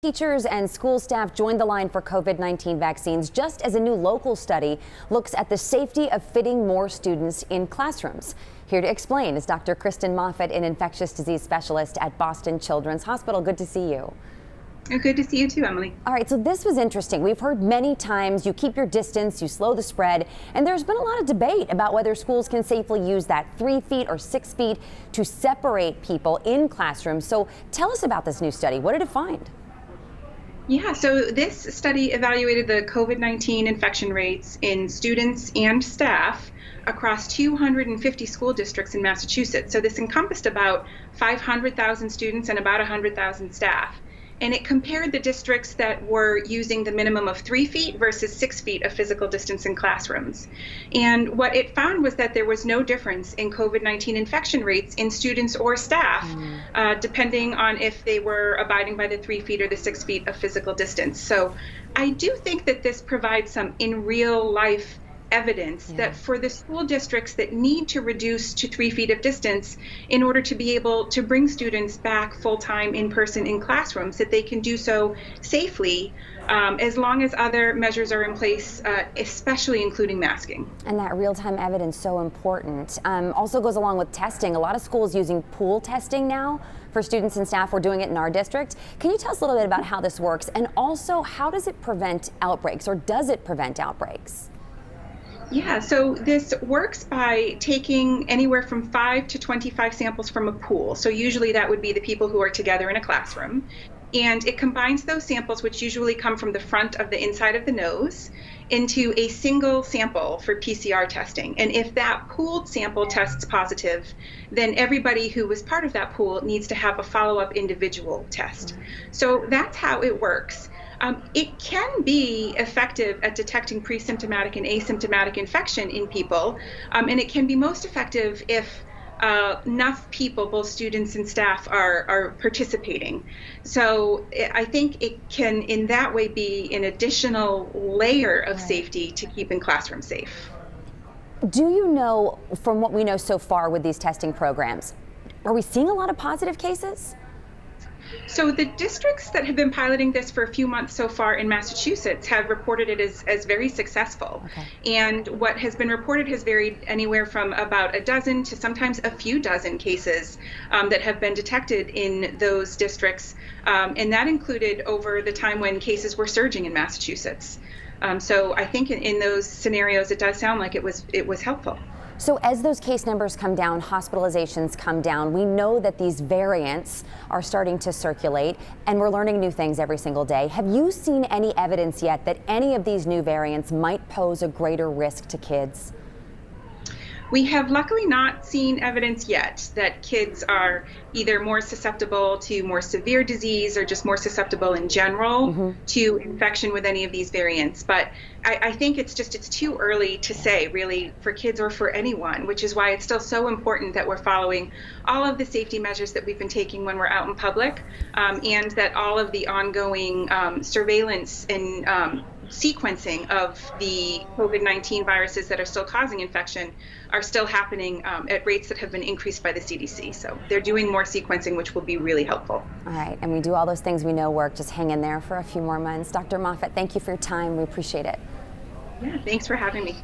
Teachers and school staff joined the line for COVID-19 vaccines just as a new local study looks at the safety of fitting more students in classrooms. Here to explain is Dr. Kristen Moffitt, an infectious disease specialist at Boston Children's Hospital. Good to see you. Good to see you too, Emily. All right, so this was interesting. We've heard many times you keep your distance, you slow the spread, and there's been a lot of debate about whether schools can safely use that 3 feet or 6 feet to separate people in classrooms. So tell us about this new study. What did it find? Yeah, so this study evaluated the COVID-19 infection rates in students and staff across 250 school districts in Massachusetts. So this encompassed about 500,000 students and about 100,000 staff. And it compared the districts that were using the minimum of 3 feet versus 6 feet of physical distance in classrooms. And what it found was that there was no difference in COVID-19 infection rates in students or staff, depending on if they were abiding by the 3 feet or the 6 feet of physical distance. So I do think that this provides some in real life evidence that for the school districts that need to reduce to 3 feet of distance in order to be able to bring students back full-time in person in classrooms, that they can do so safely as long as other measures are in place, especially including masking. And that real-time evidence so important. Also goes along with testing. A lot of schools using pool testing now for students and staff. We're doing it in our district. Can you tell us a little bit about how this works, and also how does it prevent outbreaks, or does it prevent outbreaks? Yeah, so this works by taking anywhere from 5 to 25 samples from a pool. So usually that would be the people who are together in a classroom. And it combines those samples, which usually come from the front of the inside of the nose, into a single sample for PCR testing. And if that pooled sample tests positive, then everybody who was part of that pool needs to have a follow-up individual test. So that's how it works. It can be effective at detecting pre-symptomatic and asymptomatic infection in people, and it can be most effective if enough people, both students and staff, are participating. So I think it can, in that way, be an additional layer of safety to keeping classrooms safe. Do you know, from what we know so far with these testing programs, are we seeing a lot of positive cases? So the districts that have been piloting this for a few months so far in Massachusetts have reported it as very successful. And what has been reported has varied anywhere from about a dozen to sometimes a few dozen cases that have been detected in those districts. And that included over the time when cases were surging in Massachusetts. So I think in those scenarios, it does sound like it was helpful. So as those case numbers come down, hospitalizations come down, we know that these variants are starting to circulate, and we're learning new things every single day. Have you seen any evidence yet that any of these new variants might pose a greater risk to kids? We have luckily not seen evidence yet that kids are either more susceptible to more severe disease or just more susceptible in general to infection with any of these variants. But I think it's too early to say, really, for kids or for anyone, which is why it's still so important that we're following all of the safety measures that we've been taking when we're out in public, and that all of the ongoing surveillance and sequencing of the COVID-19 viruses that are still causing infection are still happening at rates that have been increased by the CDC. So they're doing more sequencing, which will be really helpful. All right, and we do all those things we know work. Just hang in there for a few more months. Dr. Moffitt, thank you for your time. We appreciate it. Yeah, thanks for having me.